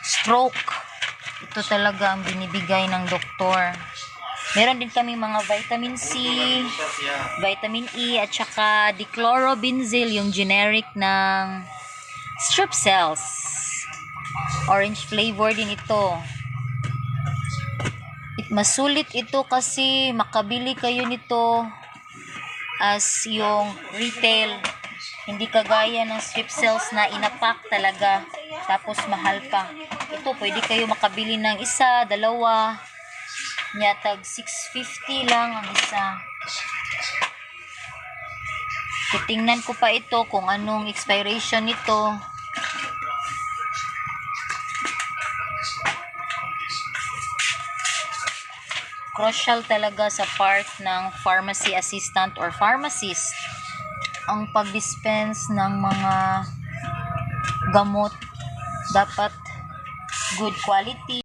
stroke. Ito talaga ang binibigay ng doktor. Meron din kami mga vitamin C, vitamin E, at saka dichlorobenzil, yung generic ng Strepsils. Orange flavor din ito. Masulit ito kasi makabili kayo nito as yung retail. Hindi kagaya ng Strepsils na inapak talaga. Tapos mahal pa. Ito pwede kayo makabili ng isa, dalawa. Tag 650 lang ang isa. Titingnan ko pa ito kung anong expiration nito. Crucial talaga sa part ng pharmacy assistant or pharmacist ang pag-dispense ng mga gamot. Dapat good quality.